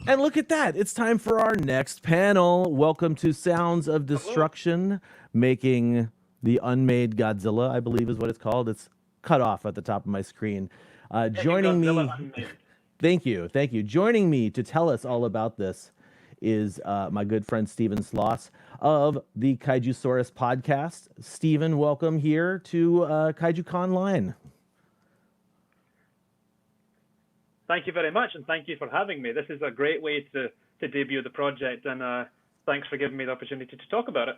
And look at that. It's time for our next panel. Welcome to Sounds of Destruction, making the Unmade Godzilla, I believe is what it's called. It's cut off at the top of my screen. Joining Godzilla me, Unmade. thank you. Joining me to tell us all about this is my good friend Steven Sloss of the Kaijusaurus Podcast. Steven, welcome here to KaijuCon Line. Thank you very much, and thank you for having me. This is a great way to debut the project, and thanks for giving me the opportunity to talk about it.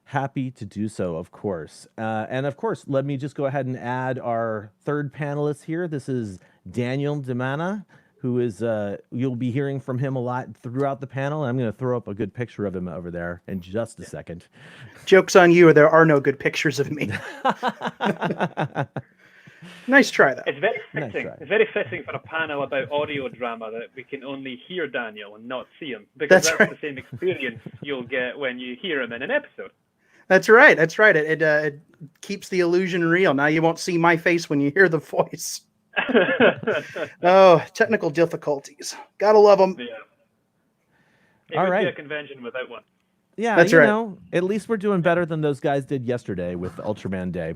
Happy to do so, of course. And of course, let me just go ahead and add our third panelist here. This is Daniel Demana, who is, you'll be hearing from him a lot throughout the panel. I'm going to throw up a good picture of him over there in just a second. Joke's on you, there are no good pictures of me. Nice try, though. It's very fitting. Nice try. It's very fitting for a panel about audio drama that we can only hear Daniel and not see him, because that's right. the same experience you'll get when you hear him in an episode. That's right. That's right. It keeps the illusion real. Now you won't see my face when you hear the voice. Oh, technical difficulties. Gotta love them. Yeah. It All would right. be a convention without one. Yeah, That's you right. know, at least we're doing better than those guys did yesterday with Ultraman Day.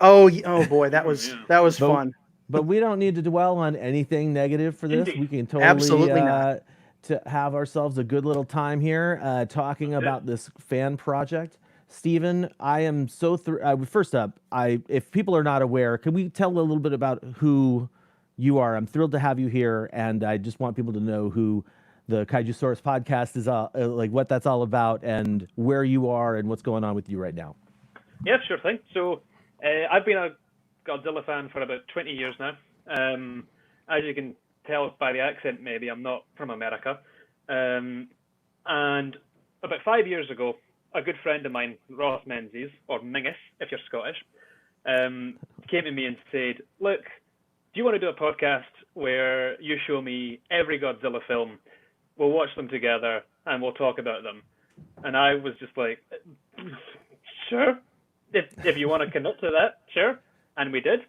Oh boy, that was fun. But we don't need to dwell on anything negative for this. Indeed. We can totally Absolutely not. to have ourselves a good little time here talking about this fan project. Steven, I am so first up, if people are not aware, can we tell a little bit about who you are? I'm thrilled to have you here, and I just want people to know who the Kaijusaurus Podcast is, like what that's all about, and where you are, and what's going on with you right now. Yeah, sure thing. So I've been a Godzilla fan for about 20 years now. As you can tell by the accent, maybe I'm not from America. And about 5 years ago, a good friend of mine, Ross Menzies, or Mingus, if you're Scottish, came to me and said, look, do you want to do a podcast where you show me every Godzilla film, we'll watch them together, and we'll talk about them? And I was just like, sure, if you want to commit to that, sure. And we did.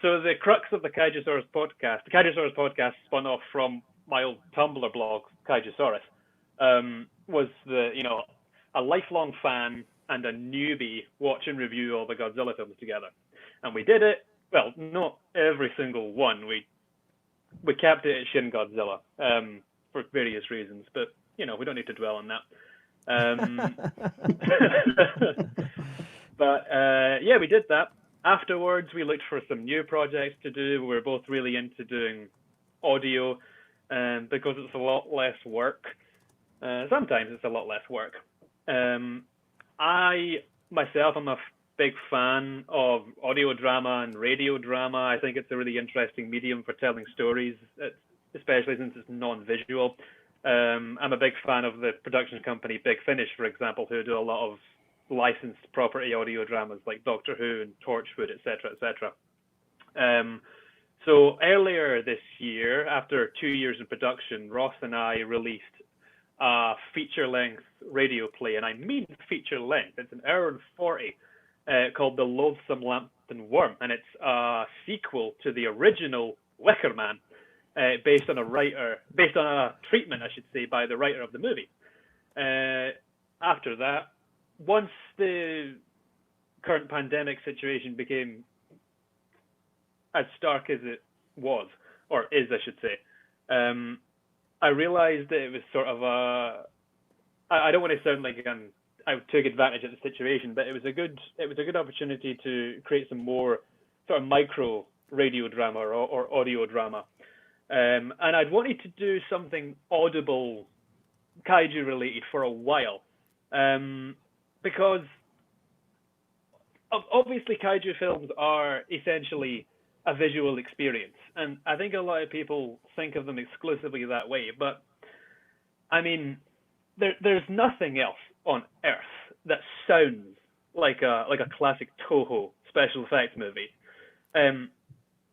So the crux of the Kaijusaurus Podcast spun off from my old Tumblr blog, Kaijusaurus, was a lifelong fan and a newbie watch and review all the Godzilla films together. And we did it, well, not every single one. We kept it at Shin Godzilla for various reasons, but, we don't need to dwell on that. But, we did that. Afterwards, we looked for some new projects to do. We were both really into doing audio because it's a lot less work. Sometimes it's a lot less work. I, myself, I'm a big fan of audio drama and radio drama. I think it's a really interesting medium for telling stories, especially since it's non-visual. I'm a big fan of the production company Big Finish, for example, who do a lot of licensed property audio dramas like Doctor Who and Torchwood, etc., etc. So earlier this year, after 2 years in production, Ross and I released a feature-length radio play, and I mean feature-length. It's an hour and 40, called The Loathsome Lambton Worm, and it's a sequel to the original Wicker Man, based on a treatment, I should say, by the writer of the movie. After that, once the current pandemic situation became as stark as it was, or is, I should say, I realized that it was sort of I don't want to sound like I took advantage of the situation, but it was a good opportunity to create some more sort of micro radio drama or audio drama. And I'd wanted to do something audible, kaiju related for a while. Because obviously kaiju films are essentially a visual experience, and I think a lot of people think of them exclusively that way, but I mean, there's nothing else on Earth that sounds like a classic Toho special effects movie.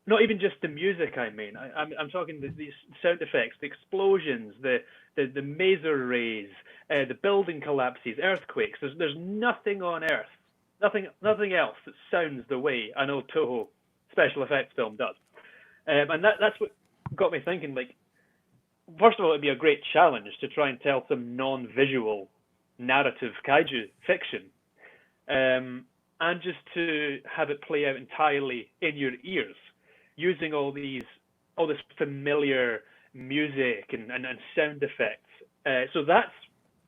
Not even just the music, I mean. I'm talking these sound effects, the explosions, the maser rays, the building collapses, earthquakes. There's nothing on Earth, nothing else that sounds the way an old Toho special effects film does. And that's what got me thinking, like, first of all, it'd be a great challenge to try and tell some non-visual narrative kaiju fiction, and just to have it play out entirely in your ears, using all this familiar music and sound effects. So that's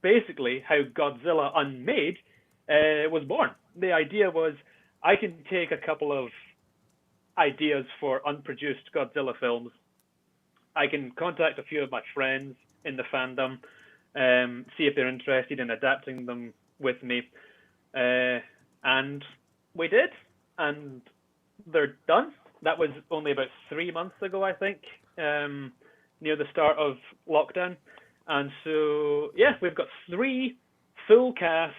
basically how Godzilla Unmade was born. The idea was, I can take a couple of ideas for unproduced Godzilla films. I can contact a few of my friends in the fandom, see if they're interested in adapting them with me. And we did, and they're done. That was only about 3 months ago, I think, near the start of lockdown. And so, yeah, we've got 3 full cast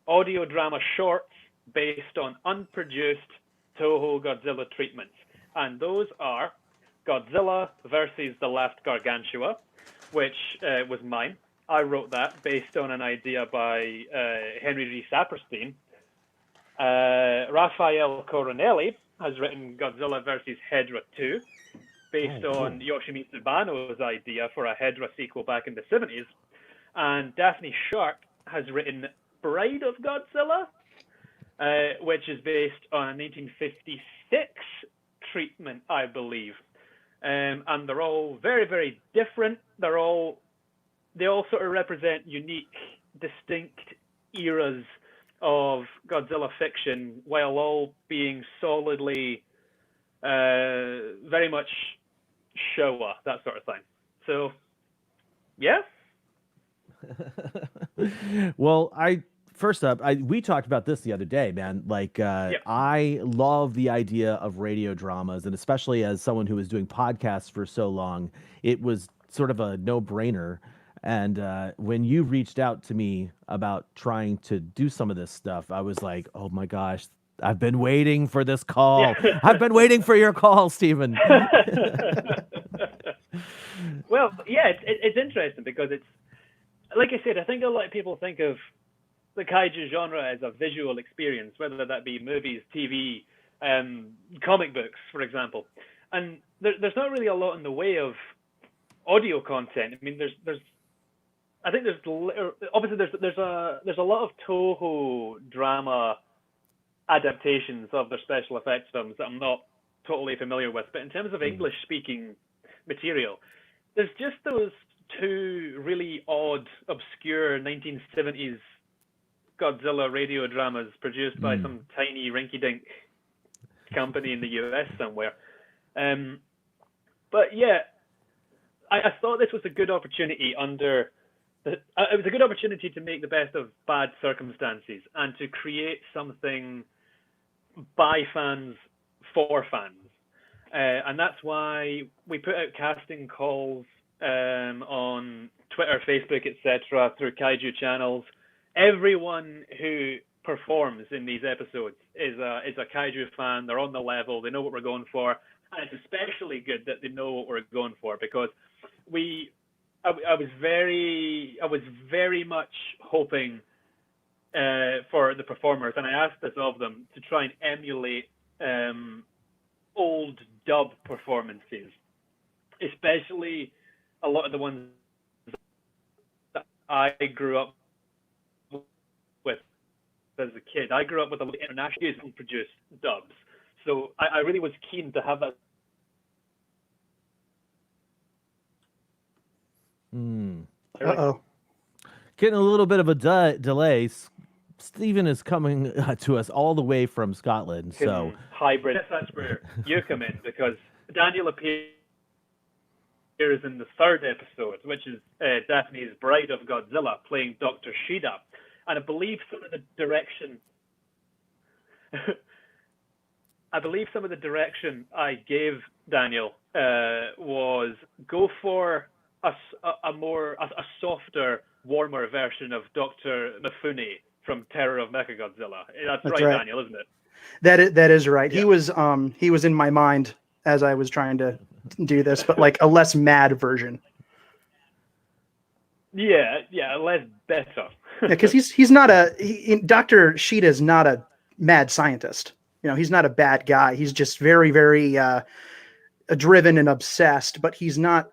audio drama shorts based on unproduced Toho Godzilla treatments. And those are Godzilla versus the Last Gargantua, which was mine. I wrote that based on an idea by Henry Lee Saperstein. Raphael Coronelli has written Godzilla versus Hedra 2, based on Yoshimi Tsubano's idea for a Hedra sequel back in the 70s. And Daphne Sharp has written Bride of Godzilla, which is based on a 1956 treatment, I believe. And they're all very, very different. They all sort of represent unique, distinct eras of Godzilla fiction, while all being solidly very much Showa, that sort of thing. So, yeah. Well, we talked about this the other day, man. Like, Yep. I love the idea of radio dramas, and especially as someone who was doing podcasts for so long, it was sort of a no-brainer. And when you reached out to me about trying to do some of this stuff, I was like, oh my gosh, I've been waiting for this call. I've been waiting for your call, Steven. Well, yeah, it's interesting because it's, like I said, I think a lot of people think of the kaiju genre as a visual experience, whether that be movies, TV, comic books, for example. And there's not really a lot in the way of audio content. I mean, there's obviously there's a lot of Toho drama adaptations of their special effects films that I'm not totally familiar with. But in terms of English-speaking material, there's just those 2 really odd, obscure 1970s Godzilla radio dramas produced by some tiny rinky-dink company in the US somewhere. But yeah, I thought this was a good opportunity it was a good opportunity to make the best of bad circumstances and to create something by fans for fans. And that's why we put out casting calls on Twitter, Facebook, etc., through Kaiju channels. Everyone who performs in these episodes is a Kaiju fan. They're on the level. They know what we're going for. And it's especially good that they know what we're going for, because I was very much hoping for the performers, and I asked this of them, to try and emulate old dub performances, especially a lot of the ones that I grew up with as a kid. I grew up with a lot of internationally produced dubs, so I really was keen to have that. Uh-oh. Getting a little bit of a delay. Steven is coming to us all the way from Scotland. So hybrid. That's where you come in, because Daniel appears in the 3rd episode, which is Daphne's Bride of Godzilla, playing Dr. Shida. And I believe some of the direction I gave Daniel was go for a softer, warmer version of Dr. Mifune from Terror of Mechagodzilla. That's right, Daniel, isn't it? That is right. Yeah. He was in my mind as I was trying to do this, but like a less mad version. Yeah, less better. Because he's not Dr. Shida is not a mad scientist. You know, he's not a bad guy. He's just very, very driven and obsessed. But he's not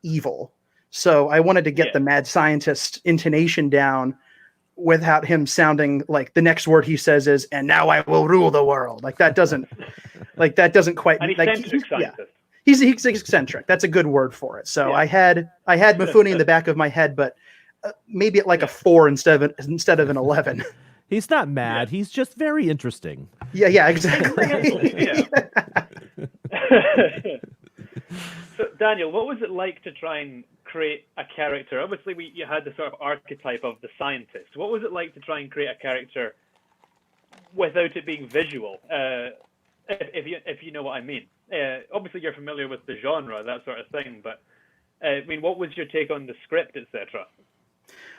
evil. So I wanted to get the mad scientist intonation down without him sounding like the next word he says is, "And now I will rule the world." Like that doesn't quite. An like, eccentric scientist. He's eccentric. That's a good word for it. So I had Mifune in the back of my head, but maybe at like a 4 instead of an 11. He's not mad. He's just very interesting. Yeah, exactly. So, Daniel, what was it like to try and create a character? Obviously, you had the sort of archetype of the scientist. What was it like to try and create a character without it being visual? If you know what I mean. Obviously, you're familiar with the genre, that sort of thing. But I mean, what was your take on the script, etc.?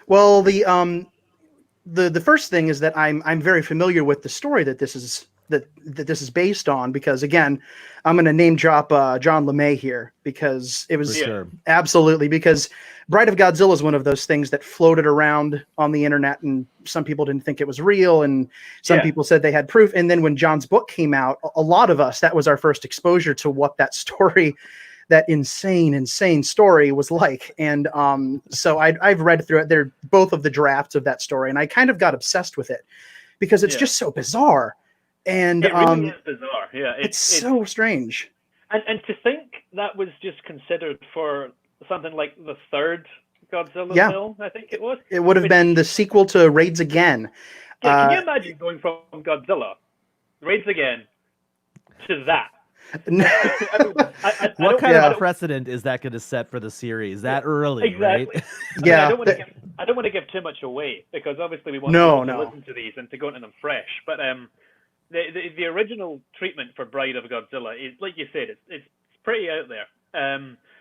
Well, the first thing is that I'm very familiar with the story that this is based on, because again, I'm going to name drop John LeMay here, because it was absolutely, because Bride of Godzilla is one of those things that floated around on the internet, and some people didn't think it was real, and some people said they had proof. And then when John's book came out, a lot of us, that was our first exposure to what that story, that insane story was like. And so I've read through it. They're both of the drafts of that story, and I kind of got obsessed with it because it's just so bizarre. And it really is bizarre. Yeah, it's so strange. And to think that was just considered for something like the third Godzilla film, I think it was. It would have been the sequel to Raids Again. Yeah, can you imagine going from Godzilla, Raids Again, to that? What kind of precedent is that going to set for the series that early? Exactly. Right? Yeah. I don't want to give too much away, because obviously we want people to listen to these and to go into them fresh. But the original treatment for Bride of Godzilla is, like you said, it's pretty out there.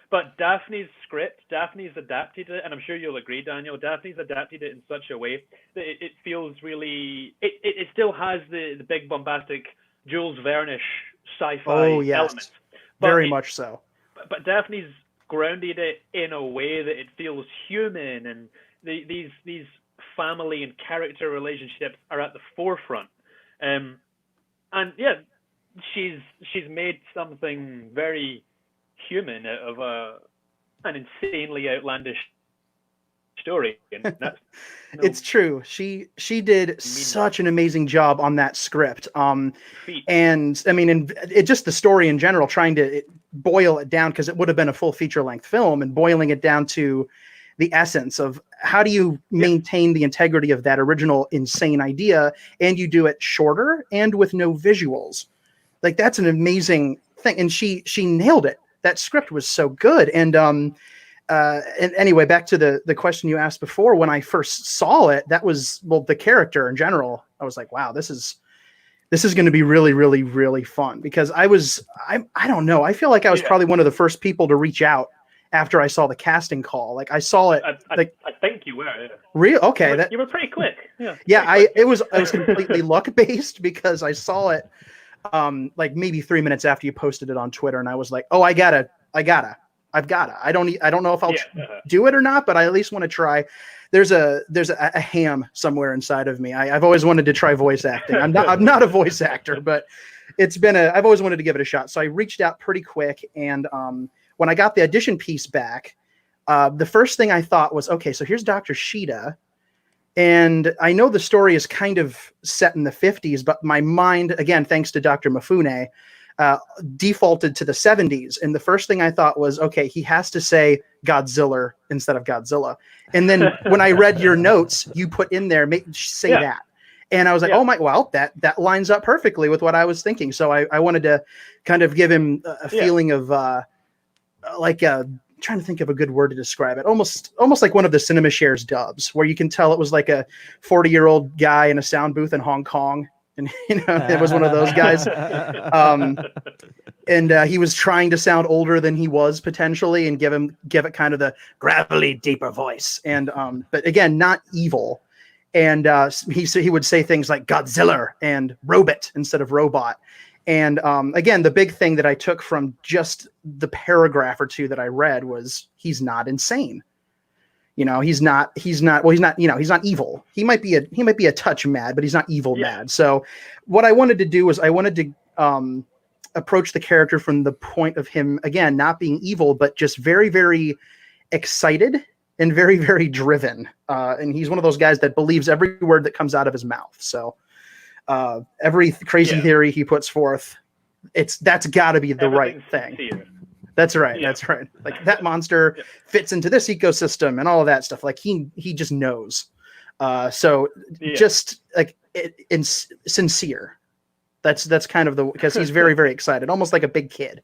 But Daphne's script, Daphne's adapted it, and I'm sure you'll agree, Daniel, Daphne's adapted it in such a way that it feels really, it still has the big bombastic Jules Verne-ish sci-fi elements. Very much so. But Daphne's grounded it in a way that it feels human, and these family and character relationships are at the forefront. And yeah, she's made something very human out of an insanely outlandish story. And that's it's true. She did such an amazing job on that script. And I mean, and it just the story in general, trying to boil it down, because it would have been a full feature-length film, and boiling it down to the essence of how do you maintain the integrity of that original insane idea, and you do it shorter and with no visuals. Like, that's an amazing thing. And she nailed it. That script was so good. And anyway, back to the question you asked before, when I first saw it, that was, well, the character in general, I was like, wow, this is going to be really, really, really fun, because I don't know. I feel like I was probably one of the first people to reach out after I saw the casting call. Like, I saw it. I think you were. Yeah. Real? Okay. You were pretty quick. Yeah. Yeah. It was completely luck based, because I saw it like maybe 3 minutes after you posted it on Twitter, and I was like, oh, I've gotta. I don't know if I'll do it or not, but I at least want to try. There's a ham somewhere inside of me. I've always wanted to try voice acting. I'm not a voice actor, but I've always wanted to give it a shot. So I reached out pretty quick, and when I got the audition piece back, the first thing I thought was, okay, so here's Dr. Shida, and I know the story is kind of set in the 50s, but my mind, again, thanks to Dr. Mifune, defaulted to the 70s. And the first thing I thought was, okay, he has to say Godzilla instead of Godzilla. And then when I read your notes, you put in there, say that. And I was like, oh my, well, that lines up perfectly with what I was thinking. So I wanted to kind of give him a feeling of trying to think of a good word to describe it. Almost like one of the Cinema Shares dubs, where you can tell it was like a 40-year-old guy in a sound booth in Hong Kong. And, it was one of those guys. And he was trying to sound older than he was potentially, and give it kind of the gravelly, deeper voice. And, but again, not evil. And he would say things like Godzilla and robot instead of robot. And again, the big thing that I took from just the paragraph or two that I read was, he's not insane. He's not evil. He might be a touch mad, but he's not evil mad. So what I wanted to do was I wanted to approach the character from the point of him, again, not being evil, but just very, very excited and very, very driven. And he's one of those guys that believes every word that comes out of his mouth. So every crazy theory he puts forth, that's got to be the right thing. Sincere. That's right. Yeah. That's right. Like that monster fits into this ecosystem and all of that stuff. Like he just knows. Just like sincere. That's kind of because he's very, very excited, almost like a big kid.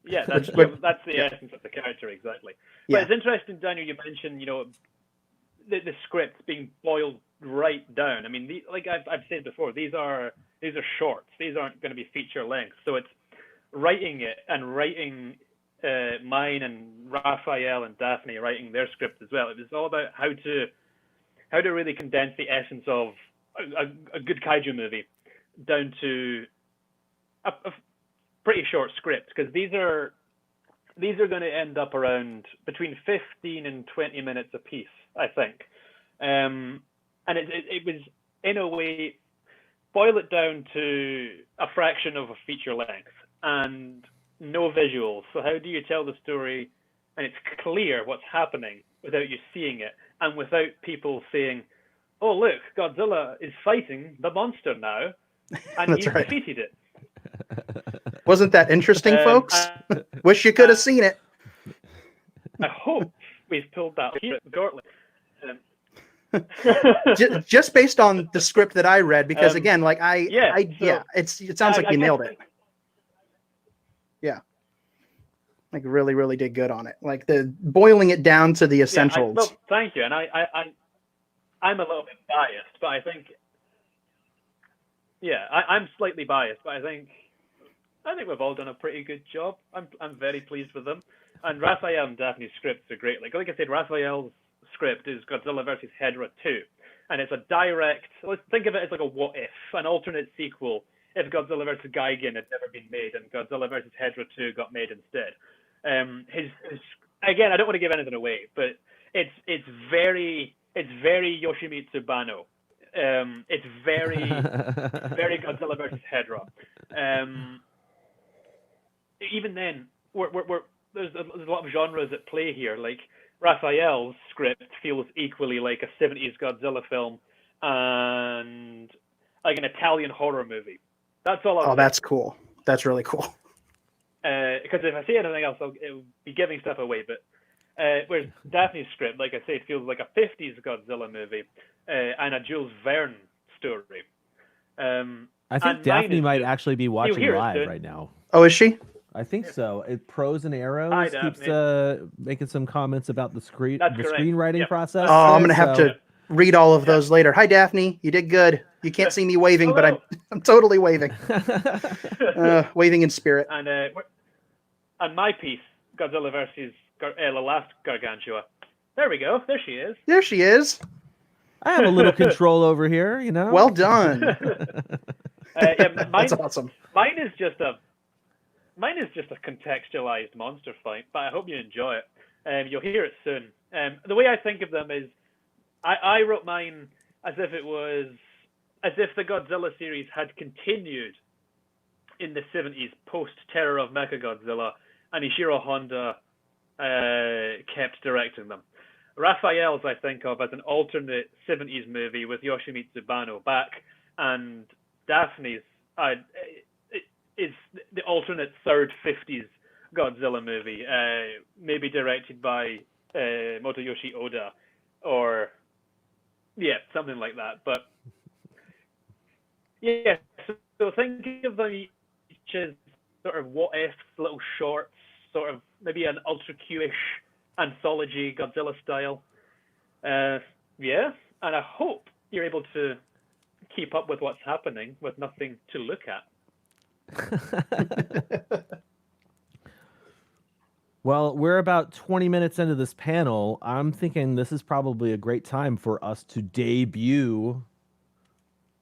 Yeah, that's the essence of the character, exactly. But it's interesting, Daniel, you mentioned, the script being boiled right down. I mean, like I've said before, these are shorts. These aren't going to be feature length. So it's writing it and writing mine and Raphael and Daphne writing their script as well. It was all about how to really condense the essence of a good kaiju movie down to a pretty short script, because these are going to end up around between 15 and 20 minutes a piece, I think. And it was, in a way, boil it down to a fraction of a feature length and no visuals. So how do you tell the story and it's clear what's happening without you seeing it and without people saying, oh, look, Godzilla is fighting the monster now and he's defeated it. Wasn't that interesting, folks? Wish you could have seen it. I hope we've pulled that here shortly. Just based on the script that I read, because again, like it sounds like you nailed it. Yeah, like really, really did good on it. Like the boiling it down to the essentials. Well, thank you, and I'm a little bit biased, but I think, I'm slightly biased, but I think we've all done a pretty good job. I'm very pleased with them, and Raphael and Daphne's scripts are great. Like I said, Raphael's script is Godzilla vs. Hedorah 2, and it's a direct. Let's think of it as like a what if, an alternate sequel. If Godzilla vs. Gigan had never been made and Godzilla vs. Hedorah 2 got made instead. His again, I don't want to give anything away, but it's very Yoshimitsu Banno. It's very very Godzilla vs. Hedorah. Even then, there's a lot of genres at play here. Like Raphael's script feels equally like a 70s Godzilla film and like an Italian horror movie. That's all. Oh, that's cool. That's really cool. Because if I say anything else, it will be giving stuff away. But whereas Daphne's script, like I say, it feels like a 50s Godzilla movie and a Jules Verne story. I think Daphne might actually be watching live right now. Oh, is she? I think so. Pros and Arrows keeps making some comments about the screenwriting process. Oh, I'm gonna have to read all of those later. Hi, Daphne. You did good. You can't see me waving, but I'm totally waving. Waving in spirit. And my piece, Godzilla versus the Last Gargantua. There we go. There she is. There she is. I have a little control over here, Well done. That's awesome. Mine is just a contextualized monster fight, but I hope you enjoy it. You'll hear it soon. The way I think of them is, I wrote mine as if the Godzilla series had continued in the 70s post Terror of Mechagodzilla, and Ishiro Honda kept directing them. Raphael's I think of as an alternate 70s movie with Yoshimitsu Banno back, and Daphne's is the alternate third 50s Godzilla movie, maybe directed by Motoyoshi Oda, or something like that. But so think of them each as sort of what if little shorts, sort of maybe an Ultra Q-ish anthology Godzilla style. And I hope you're able to keep up with what's happening with nothing to look at. Well, we're about 20 minutes into this panel. I'm thinking this is probably a great time for us to debut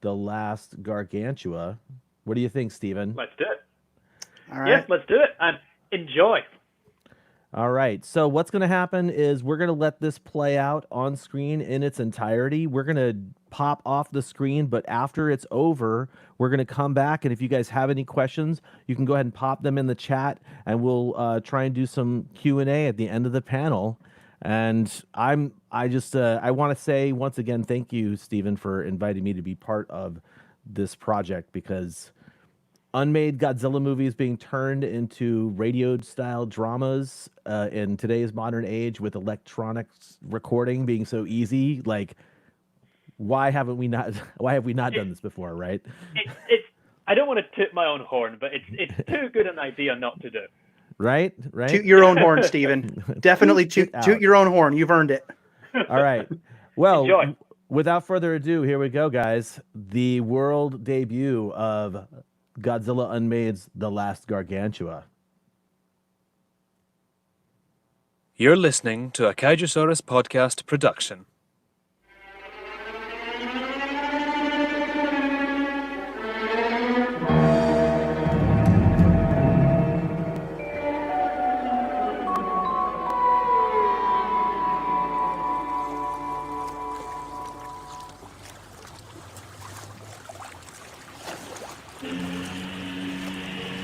the Last Gargantua. What do you think, Steven? Let's do it. All right. Yes, let's do it. And enjoy. All right. So what's going to happen is we're going to let this play out on screen in its entirety. We're going to pop off the screen, but after it's over, we're going to come back. And if you guys have any questions, you can go ahead and pop them in the chat, and we'll try and do some Q&A at the end of the panel. And I want to say once again, thank you, Steven, for inviting me to be part of this project, because unmade Godzilla movies being turned into radio-style dramas in today's modern age with electronics recording being so easy. Like, why have we not done this before, right? It's I don't want to toot my own horn, but it's too good an idea not to do. Right? Toot your own horn, Steven. Definitely toot your own horn. You've earned it. All right. Well, Enjoy. Without further ado, here we go, guys. The world debut of Godzilla Unmade's The Last Gargantua. You're listening to a Kaijusaurus Podcast production.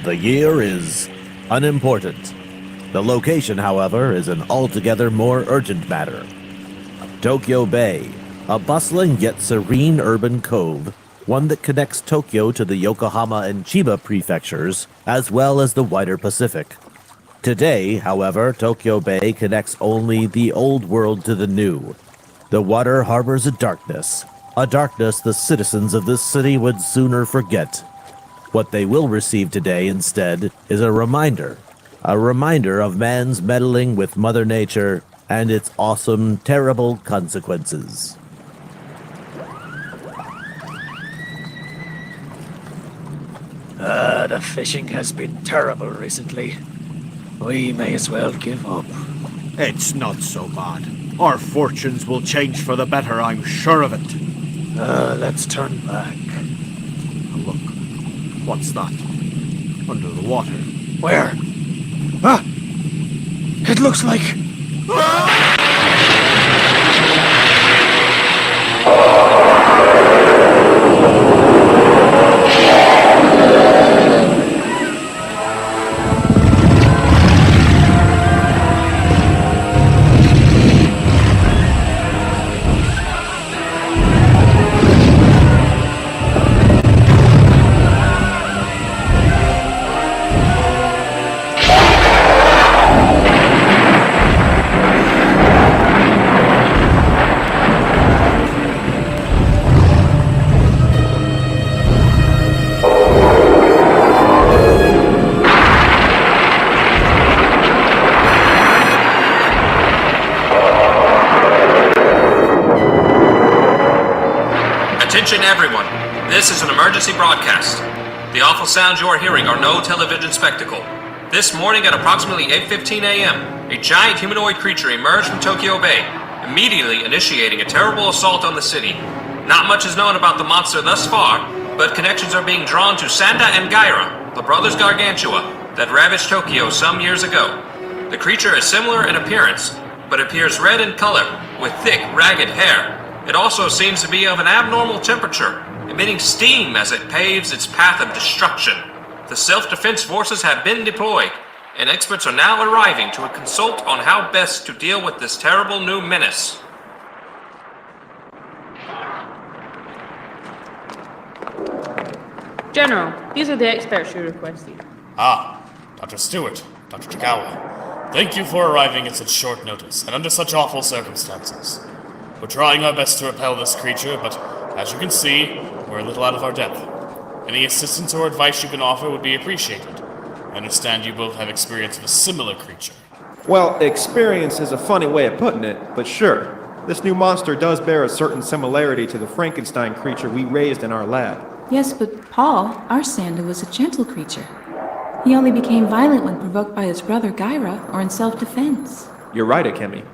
The year is unimportant. The location, however, is an altogether more urgent matter. Tokyo Bay, a bustling yet serene urban cove, one that connects Tokyo to the Yokohama and Chiba prefectures, as well as the wider Pacific. Today, however, Tokyo Bay connects only the old world to the new. The water harbors a darkness the citizens of this city would sooner forget. What they will receive today instead is a reminder of man's meddling with Mother Nature and its awesome, terrible consequences. The fishing has been terrible recently. We may as well give up. It's not so bad. Our fortunes will change for the better, I'm sure of it. Let's turn back. Look, what's that? Under the water. Where? Ah! It looks like... Attention everyone, this is an emergency broadcast. The awful sounds you are hearing are no television spectacle. This morning at approximately 8:15 a.m., a giant humanoid creature emerged from Tokyo Bay, immediately initiating a terrible assault on the city. Not much is known about the monster thus far, but connections are being drawn to Sanda and Gaira, the brothers Gargantua, that ravaged Tokyo some years ago. The creature is similar in appearance, but appears red in color, with thick, ragged hair. It also seems to be of an abnormal temperature, emitting steam as it paves its path of destruction. The self-defense forces have been deployed, and experts are now arriving to consult on how best to deal with this terrible new menace. General, these are the experts you requested. Ah, Dr. Stewart, Dr. Tagawa. Thank you for arriving at such short notice and under such awful circumstances. We're trying our best to repel this creature, but as you can see, we're a little out of our depth. Any assistance or advice you can offer would be appreciated. I understand you both have experience of a similar creature. Well, experience is a funny way of putting it, but sure. This new monster does bear a certain similarity to the Frankenstein creature we raised in our lab. Yes, but Paul, our Sanda, was a gentle creature. He only became violent when provoked by his brother Gaira or in self-defense. You're right, Akemi.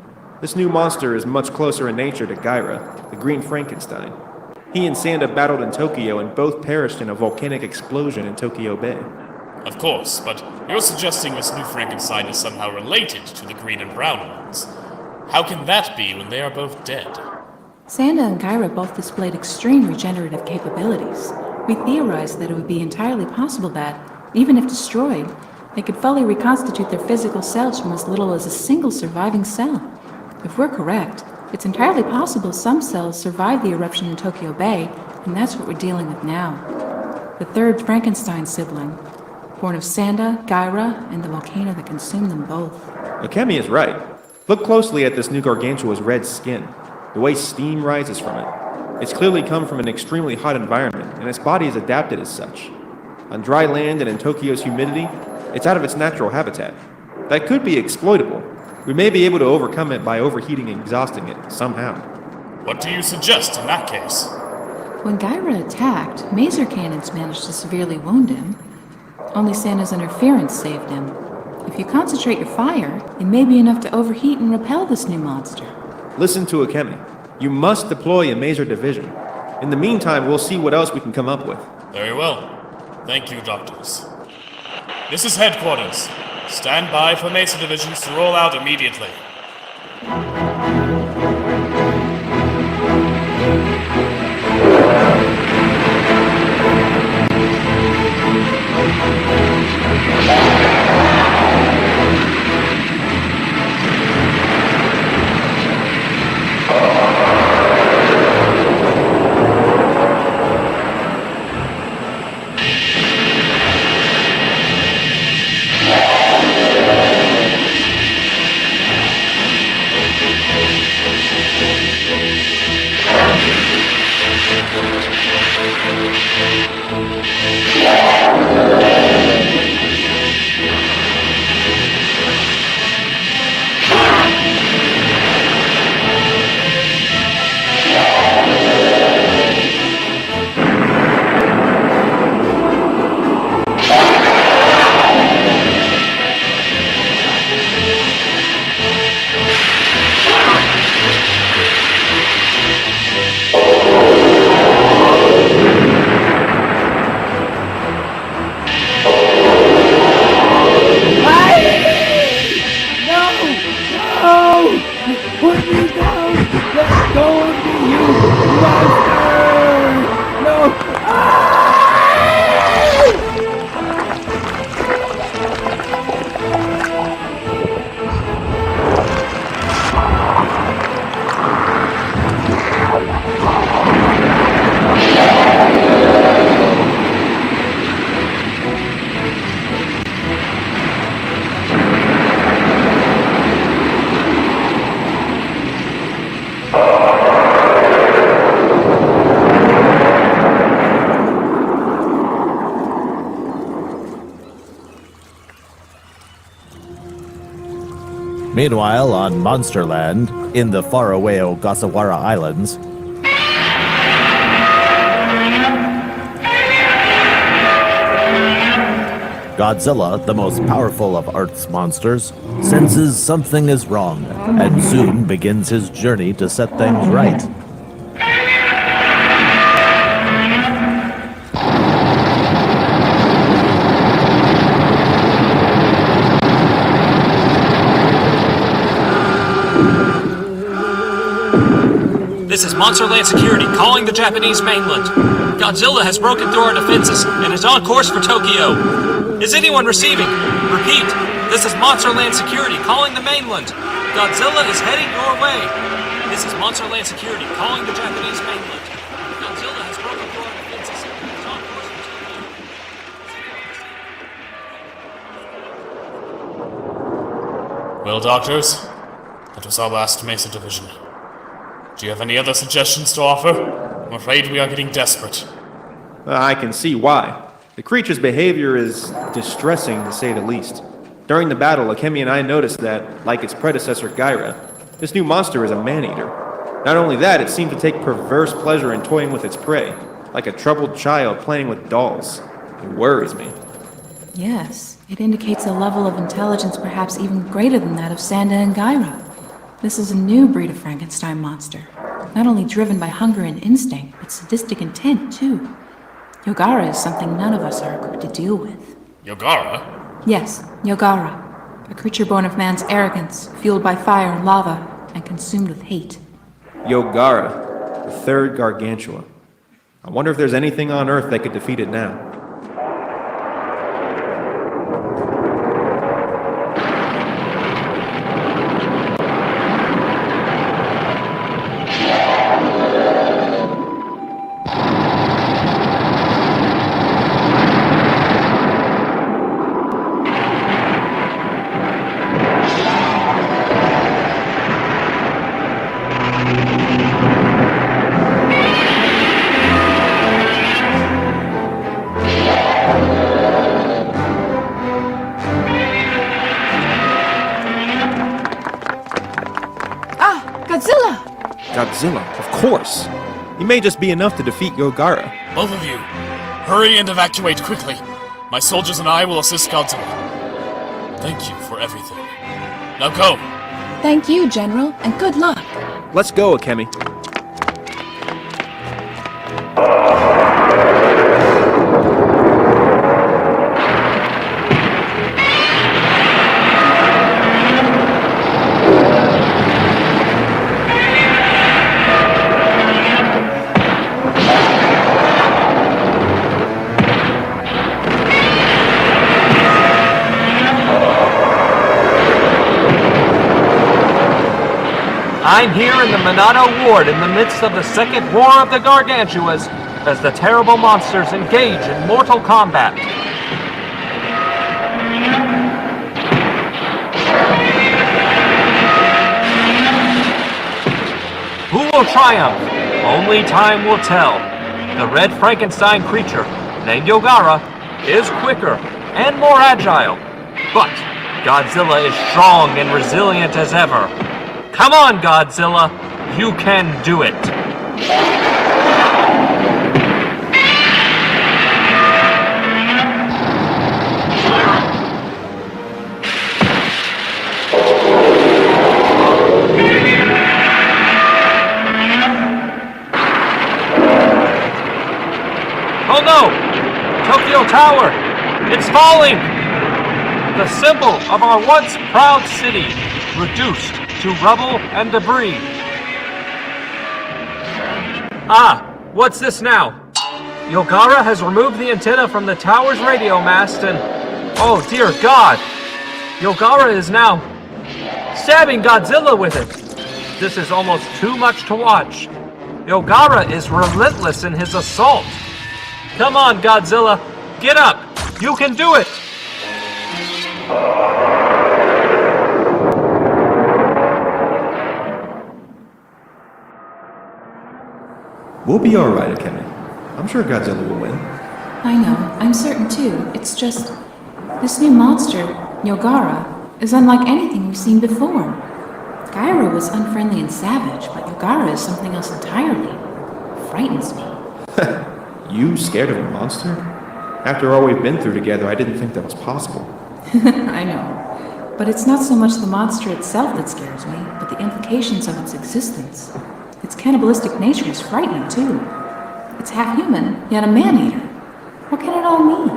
This new monster is much closer in nature to Gaira, the Green Frankenstein. He and Sanda battled in Tokyo and both perished in a volcanic explosion in Tokyo Bay. Of course, but you're suggesting this new Frankenstein is somehow related to the green and brown ones. How can that be when they are both dead? Sanda and Gyra both displayed extreme regenerative capabilities. We theorized that it would be entirely possible that, even if destroyed, they could fully reconstitute their physical selves from as little as a single surviving cell. If we're correct, it's entirely possible some cells survived the eruption in Tokyo Bay, and that's what we're dealing with now. The third Frankenstein sibling, born of Sanda, Gyra, and the volcano that consumed them both. Akemi is right. Look closely at this new Gargantua's red skin. The way steam rises from it. It's clearly come from an extremely hot environment, and its body is adapted as such. On dry land and in Tokyo's humidity, it's out of its natural habitat. That could be exploitable. We may be able to overcome it by overheating and exhausting it, somehow. What do you suggest in that case? When Gyra attacked, maser cannons managed to severely wound him. Only Santa's interference saved him. If you concentrate your fire, it may be enough to overheat and repel this new monster. Listen to Akemi. You must deploy a maser division. In the meantime, we'll see what else we can come up with. Very well. Thank you, doctors. This is headquarters. Stand by for maser divisions to roll out immediately. Meanwhile, on Monsterland, in the faraway Ogasawara Islands, Godzilla, the most powerful of Earth's monsters, senses something is wrong, and soon begins his journey to set things right. This is Monsterland Security calling the Japanese mainland. Godzilla has broken through our defenses and is on course for Tokyo. Is anyone receiving? Repeat, this is Monsterland Security calling the mainland. Godzilla is heading your way. This is Monsterland Security calling the Japanese mainland. Godzilla has broken through our defenses and is on course for Tokyo. Well, doctors, that was our last Mesa division. Do you have any other suggestions to offer? I'm afraid we are getting desperate. I can see why. The creature's behavior is distressing, to say the least. During the battle, Akemi and I noticed that, like its predecessor Gyra, this new monster is a man-eater. Not only that, it seemed to take perverse pleasure in toying with its prey, like a troubled child playing with dolls. It worries me. Yes, it indicates a level of intelligence perhaps even greater than that of Sanda and Gyra. This is a new breed of Frankenstein monster, not only driven by hunger and instinct, but sadistic intent, too. Yogara is something none of us are equipped to deal with. Yogara? Yes, Yogara. A creature born of man's arrogance, fueled by fire and lava, and consumed with hate. Yogara, the third Gargantua. I wonder if there's anything on Earth that could defeat it now. Godzilla, of course. He may just be enough to defeat Yogara. Both of you, hurry and evacuate quickly. My soldiers and I will assist Godzilla. Thank you for everything. Now go. Thank you, General, and good luck. Let's go, Akemi. I'm here in the Minato Ward in the midst of the Second War of the Gargantuas as the terrible monsters engage in mortal combat. Who will triumph? Only time will tell. The red Frankenstein creature, named Yogara, is quicker and more agile. But Godzilla is strong and resilient as ever. Come on, Godzilla! You can do it! Oh no! Tokyo Tower! It's falling! The symbol of our once proud city, reduced to rubble and debris. Ah, what's this now? Yogara has removed the antenna from the tower's radio mast and... oh dear God! Yogara is now stabbing Godzilla with it. This is almost too much to watch. Yogara is relentless in his assault. Come on, Godzilla, get up! You can do it! We'll be alright, Akemi. I'm sure Godzilla will win. I know, I'm certain too. It's just... this new monster, Yogara, is unlike anything we've seen before. Gyra was unfriendly and savage, but Yogara is something else entirely. It frightens me. You scared of a monster? After all we've been through together, I didn't think that was possible. I know. But it's not so much the monster itself that scares me, but the implications of its existence. Its cannibalistic nature is frightening, too. It's half human, yet a man-eater. What can it all mean?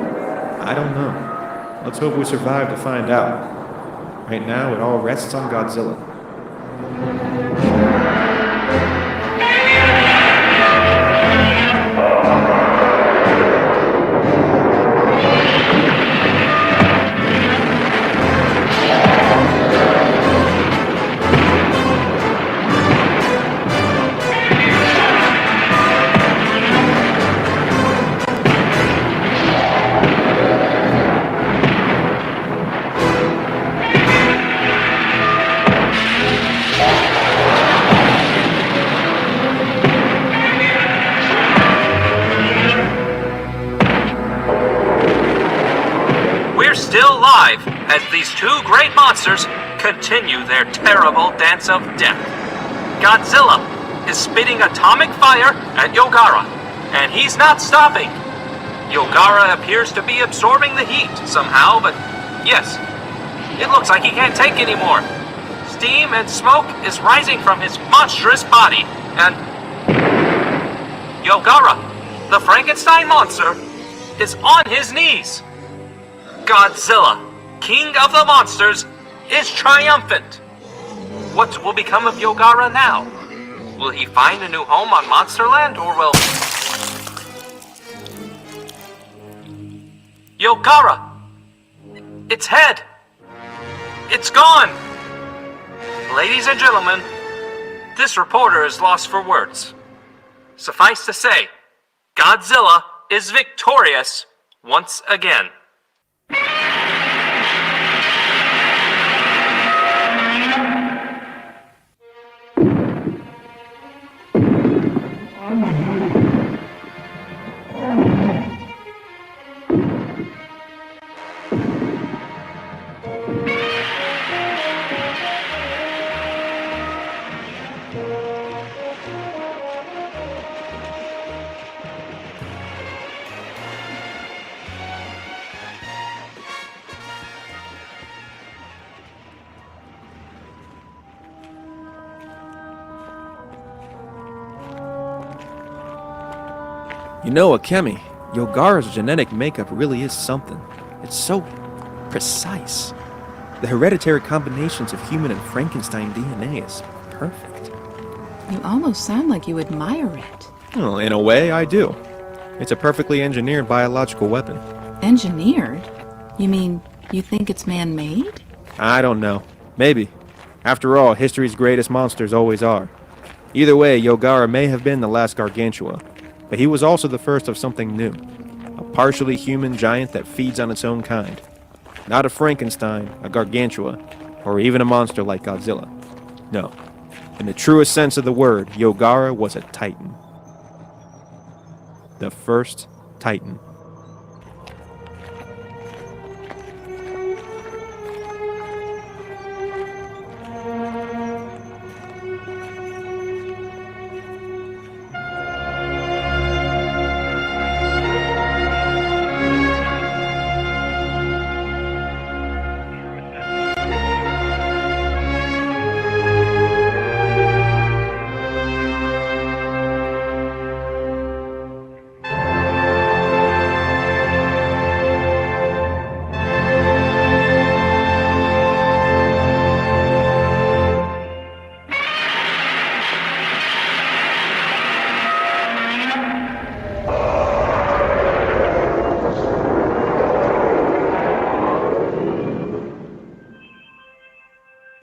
I don't know. Let's hope we survive to find out. Right now, it all rests on Godzilla. Still alive as these two great monsters continue their terrible dance of death. Godzilla is spitting atomic fire at Yogara, and he's not stopping. Yogara appears to be absorbing the heat somehow, but yes, it looks like he can't take anymore. Steam and smoke is rising from his monstrous body, and Yogara, the Frankenstein monster, is on his knees. Godzilla, king of the monsters, is triumphant. What will become of Yogara now? Will he find a new home on Monsterland, or will... Yogara! Its head! It's gone! Ladies and gentlemen, this reporter is lost for words. Suffice to say, Godzilla is victorious once again. You know, Akemi, Yogara's genetic makeup really is something. It's so precise. The hereditary combinations of human and Frankenstein DNA is perfect. You almost sound like you admire it. Well, in a way, I do. It's a perfectly engineered biological weapon. Engineered? You mean you think it's man-made? I don't know. Maybe. After all, history's greatest monsters always are. Either way, Yogara may have been the last Gargantua, but he was also the first of something new. A partially human giant that feeds on its own kind. Not a Frankenstein, a Gargantua, or even a monster like Godzilla. No. In the truest sense of the word, Yogara was a titan. The first titan.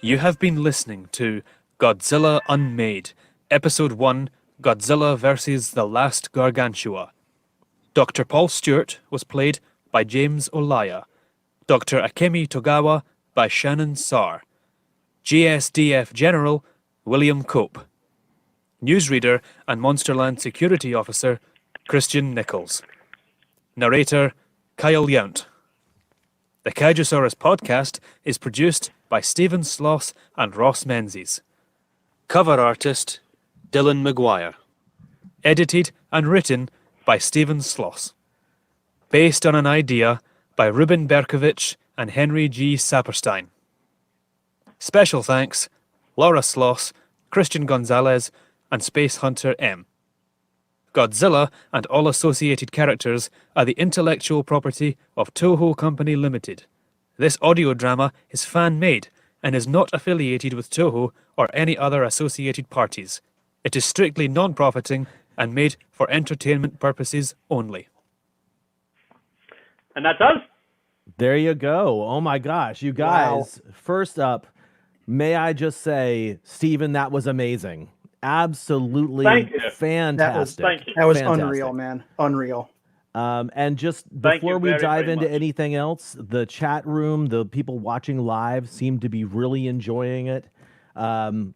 You have been listening to Godzilla Unmade, Episode 1, Godzilla vs. the Last Gargantua. Dr. Paul Stewart was played by James Olaya, Dr. Akemi Togawa by Shannon Sarr, GSDF General William Cope, Newsreader and Monsterland Security Officer Christian Nichols, Narrator Kyle Yount. The Kaijusaurus Podcast is produced by Steven Sloss and Ross Menzies. Cover artist Dylan McGuire. Edited and written by Steven Sloss. Based on an idea by Ruben Berkovich and Henry G. Saperstein. Special thanks Laura Sloss, Christian Gonzalez, and Space Hunter M. Godzilla and all associated characters are the intellectual property of Toho Company Limited. This audio drama is fan-made and is not affiliated with Toho or any other associated parties. It is strictly non-profiting and made for entertainment purposes only. And that's us. There you go. Oh my gosh, you guys. Wow. First up, may I just say, Steven, that was amazing. Absolutely fantastic. That was unreal, man. Unreal. And just before we dive into anything else, the chat room, the people watching live seem to be really enjoying it. Yep.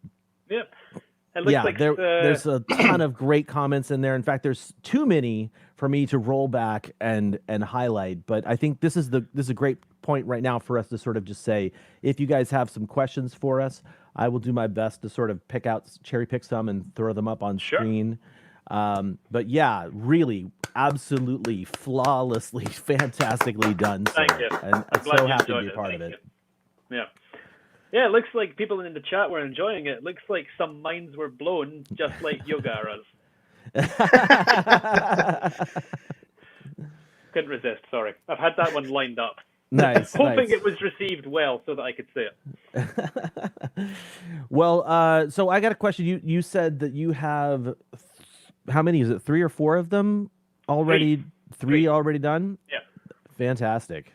It looks like there's a ton of great comments in there. In fact, there's too many for me to roll back and highlight. But I think this is a great point right now for us to sort of just say, if you guys have some questions for us, I will do my best to sort of cherry pick some and throw them up on screen. But yeah, really, absolutely, flawlessly, fantastically done. Thank you. And I'm so happy to be a part of it. Yeah. Yeah, it looks like people in the chat were enjoying it. It looks like some minds were blown, just like Yogara's. Couldn't resist, sorry. I've had that one lined up. Nice. Hoping it was received well so that I could say it. Well, so I got a question. You said that you have how many is it? 3 or 4 of them already? Three already done? Yeah. Fantastic.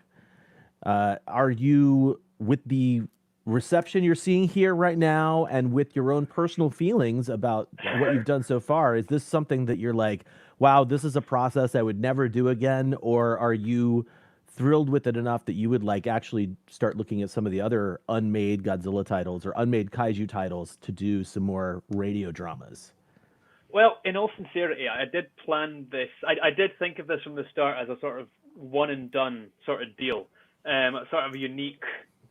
Are you, with the reception you're seeing here right now and with your own personal feelings about what you've done so far, is this something that you're like, wow, this is a process I would never do again? Or are you thrilled with it enough that you would like actually start looking at some of the other unmade Godzilla titles or unmade Kaiju titles to do some more radio dramas? Well, in all sincerity, I did plan this. I did think of this from the start as a sort of one and done sort of deal, a sort of a unique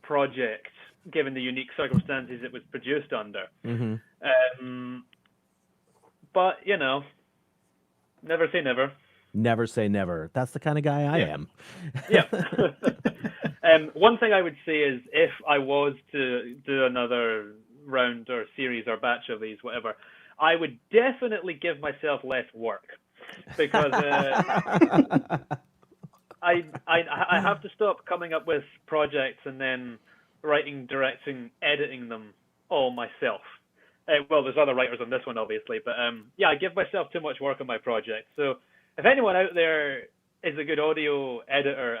project given the unique circumstances it was produced under. Mm-hmm. But never say never. Never say never. That's the kind of guy I am. Yeah. One thing I would say is if I was to do another round or series or batch of these, whatever, I would definitely give myself less work because I have to stop coming up with projects and then writing, directing, editing them all myself. Well, there's other writers on this one, obviously, but yeah, I give myself too much work on my project. So if anyone out there is a good audio editor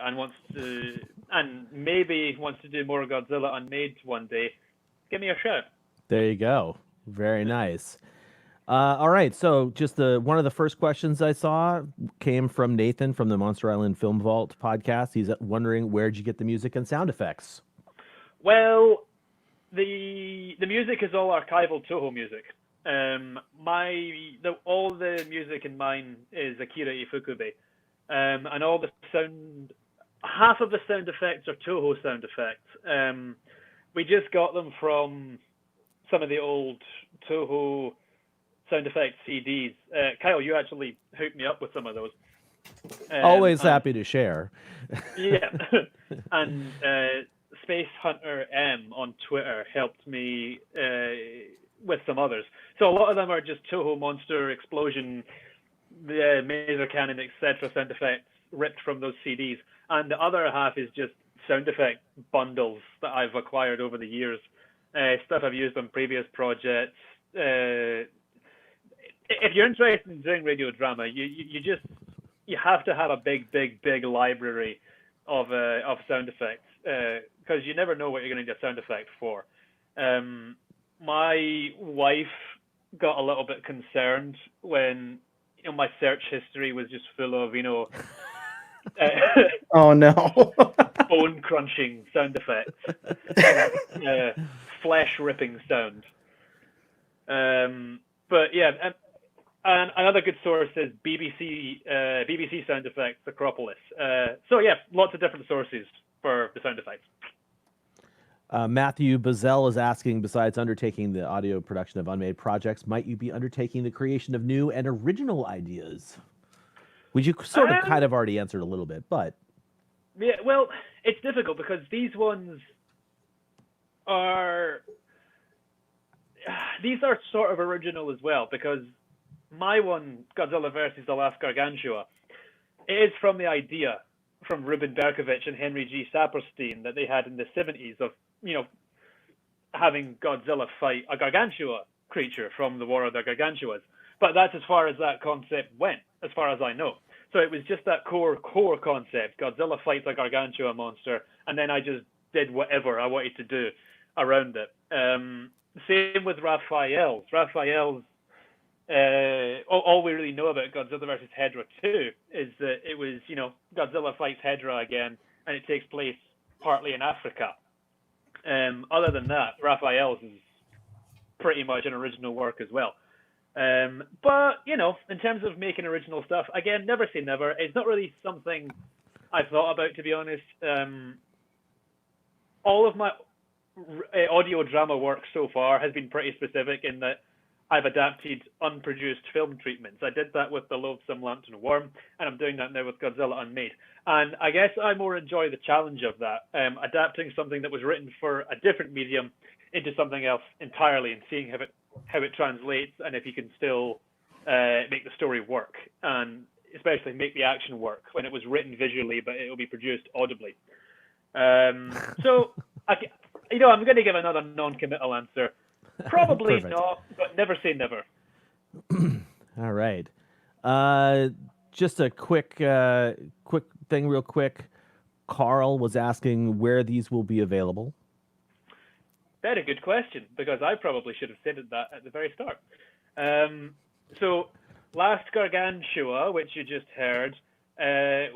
and maybe wants to do more Godzilla Unmade one day, give me a shout. There you go. Very nice. All right, so just one of the first questions I saw came from Nathan from the Monster Island Film Vault podcast. He's wondering, where'd you get the music and sound effects? Well, the music is all archival Toho music. All the music in mine is Akira Ifukube, and all the sound, half of the sound effects are Toho sound effects. We just got them from some of the old Toho sound effects CDs. Kyle, you actually hooked me up with some of those. Always happy to share. Yeah, and Space Hunter M on Twitter helped me with some others. So a lot of them are just Toho monster explosion, the Maser Cannon, etc. sound effects ripped from those CDs, and the other half is just sound effect bundles that I've acquired over the years, stuff I've used on previous projects. If you're interested in doing radio drama, you have to have a big library of sound effects, because you never know what you're going to need a sound effect for. My wife got a little bit concerned when my search history was just full of oh no, bone crunching sound effects, flesh ripping sound. But yeah, and another good source is BBC sound effects, Acropolis. So yeah, lots of different sources for the sound effects. Matthew Bazell is asking, besides undertaking the audio production of unmade projects, might you be undertaking the creation of new and original ideas? Which you sort of kind of already answered a little bit, but... Yeah, well, it's difficult because these ones are... These are sort of original as well, because my one, Godzilla versus the Last Gargantua, is from the idea from Ruben Berkovich and Henry G. Saperstein that they had in the 70s of, having Godzilla fight a Gargantua creature from the War of the Gargantuas. But that's as far as that concept went, as far as I know. So it was just that core concept. Godzilla fights a Gargantua monster, and then I just did whatever I wanted to do around it. Same with Raphael's. Raphael's, all we really know about Godzilla versus Hedra 2 is that it was, Godzilla fights Hedra again, and it takes place partly in Africa. Other than that, Raphael's is pretty much an original work as well. But, in terms of making original stuff, again, never say never. It's not really something I've thought about, to be honest. All of my audio drama work so far has been pretty specific in that I've adapted unproduced film treatments. I did that with The Loathsome Lantern Worm, and I'm doing that now with Godzilla Unmade. And I guess I more enjoy the challenge of that, adapting something that was written for a different medium into something else entirely and seeing how it translates and if you can still make the story work, and especially make the action work when it was written visually but it will be produced audibly. So, I'm going to give another non-committal answer. Probably Perfect. not, but never say never. All right. Just a quick thing, real quick. Carl was asking where these will be available. Very good question, because I probably should have said that at the very start. So, Last Gargantua, which you just heard,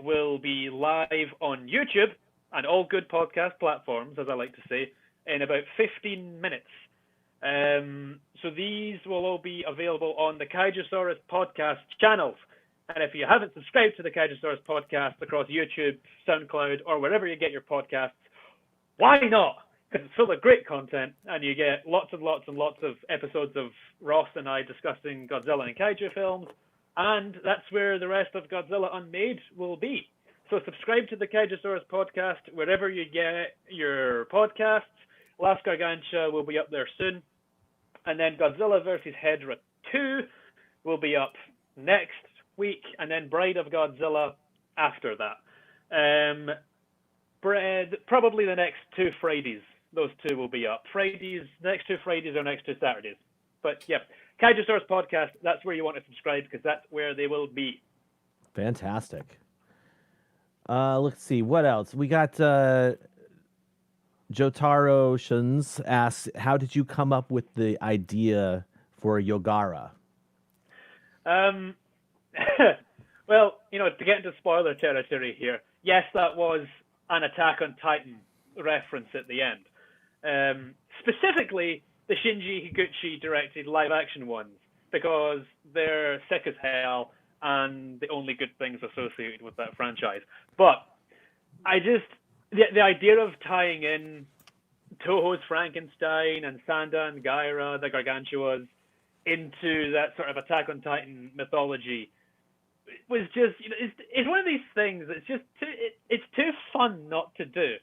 will be live on YouTube and all good podcast platforms, as I like to say, in about 15 minutes. So these will all be available on the Kaijusaurus Podcast channels. And if you haven't subscribed to the Kaijusaurus Podcast across YouTube, SoundCloud, or wherever you get your podcasts, why not? Because it's full of great content, and you get lots and lots and lots of episodes of Ross and I discussing Godzilla and Kaiju films, and that's where the rest of Godzilla Unmade will be. So subscribe to the Kaijusaurus Podcast wherever you get your podcasts. Last Gargantua will be up there soon. And then Godzilla vs. Hedorah 2 will be up next week, and then Bride of Godzilla after that. Probably the next 2 Fridays, those 2 will be up. Next 2 Fridays or next 2 Saturdays. But yeah, Kaijusaurus Podcast, that's where you want to subscribe, because that's where they will be. Fantastic. Let's see, what else? We got Jotaro Shuns asks, how did you come up with the idea for Yogara? Well, to get into spoiler territory here, yes, that was an Attack on Titan reference at the end. Specifically, the Shinji Higuchi directed live-action ones, because they're sick as hell and the only good things associated with that franchise. But the idea of tying in Toho's Frankenstein and Sanda and Gaira, the Gargantuas, into that sort of Attack on Titan mythology was just, it's one of these things that's just it's too fun not to do.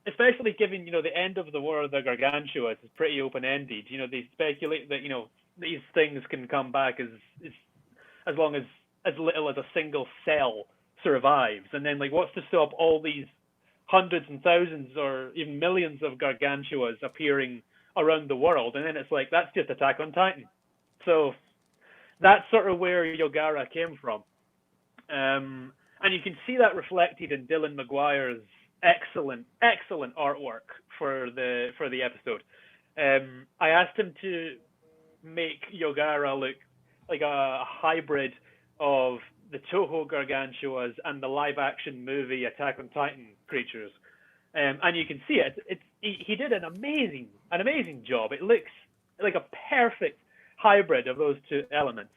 Especially given, the end of the War of the Gargantuas is pretty open-ended. They speculate that, these things can come back as long as little as a single cell survives. And then, what's to stop all these hundreds and thousands or even millions of Gargantuas appearing around the world? And then it's that's just Attack on Titan. So that's sort of where Yogara came from. And you can see that reflected in Dylan McGuire's excellent artwork for the episode. I asked him to make Yogara look like a hybrid of the Toho Gargantuas and the live-action movie Attack on Titan creatures, and you can see it. He did an amazing job. It looks like a perfect hybrid of those 2 elements.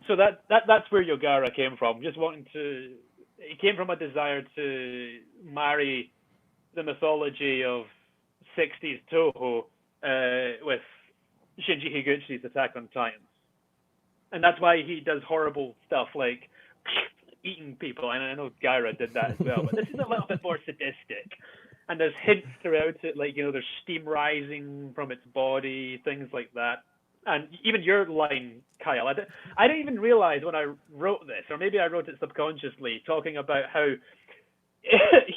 So that's where Yogara came from. It came from a desire to marry the mythology of 60s Toho with Shinji Higuchi's Attack on Titan. And that's why he does horrible stuff like eating people. And I know Gaira did that as well, but this is a little bit more sadistic. And there's hints throughout it, there's steam rising from its body, things like that. And even your line, Kyle, I didn't even realize when I wrote this, or maybe I wrote it subconsciously, talking about how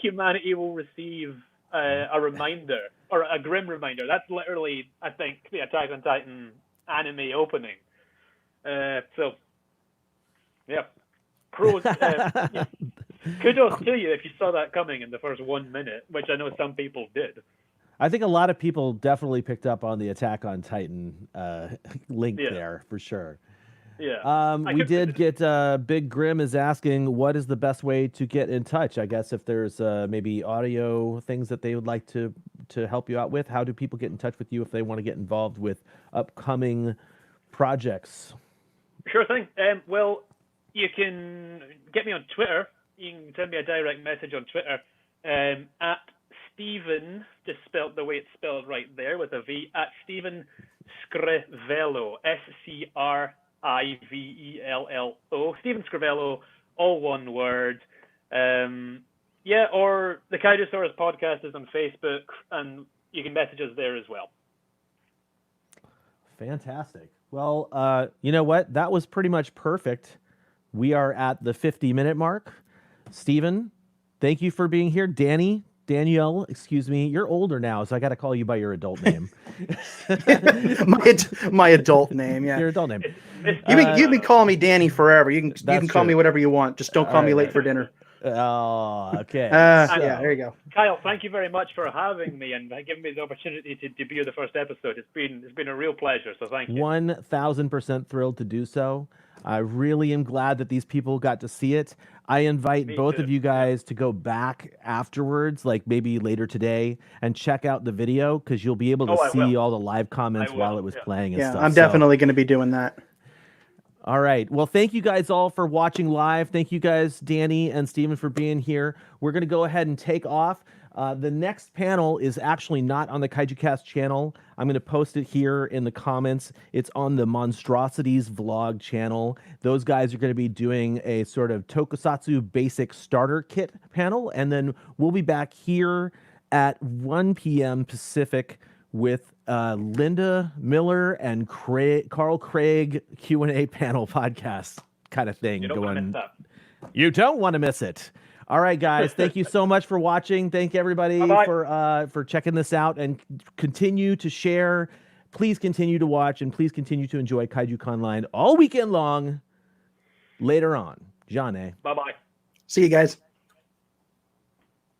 humanity will receive a reminder, or a grim reminder. That's literally, I think, the Attack on Titan anime opening. So, yeah. Kudos to you if you saw that coming in the first 1 minute, which I know some people did. I think a lot of people definitely picked up on the Attack on Titan link there, for sure. Yeah. We did get Big Grim is asking, what is the best way to get in touch? I guess if there's maybe audio things that they would like to help you out with, how do people get in touch with you if they want to get involved with upcoming projects? Sure thing. Well, you can get me on Twitter. You can send me a direct message on Twitter at Steven, just spelled the way it's spelled right there with a V, at Steven Scrivello, Scrivello. Steven Scrivello, all one word. Or the Kaijusaurus Podcast is on Facebook, and you can message us there as well. Fantastic. Well, you know what? That was pretty much perfect. We are at the 50-minute mark. Steven, Thank you for being here, Danielle, excuse me. You're older now, so I got to call you by your adult name. my adult name, yeah. Your adult name. You've been calling me Danny forever. You can call me whatever you want. Just don't call me late for dinner. Oh, okay. Yeah, there you go. Kyle, thank you very much for having me and giving me the opportunity to debut the first episode. It's been a real pleasure, so thank you. 1,000% thrilled to do so. I really am glad that these people got to see it. I invite both of you guys to go back afterwards, like maybe later today, and check out the video because you'll be able to see all the live comments while it was playing and stuff. I'm definitely going to be doing that. All right. Well, thank you guys all for watching live. Thank you guys, Danny and Steven, for being here. We're going to go ahead and take off. The next panel is actually not on the KaijuCast channel. I'm going to post it here in the comments. It's on the Monstrosities vlog channel. Those guys are going to be doing a sort of tokusatsu basic starter kit panel. And then we'll be back here at 1 p.m. Pacific with Linda Miller and Carl Craig Q&A panel podcast kind of thing going. You don't want to miss it. All right, guys. Thank you so much for watching. Thank everybody for checking this out and continue to share. Please continue to watch and please continue to enjoy Kaiju Conline all weekend long. Later on, John A. Bye-bye. See you guys.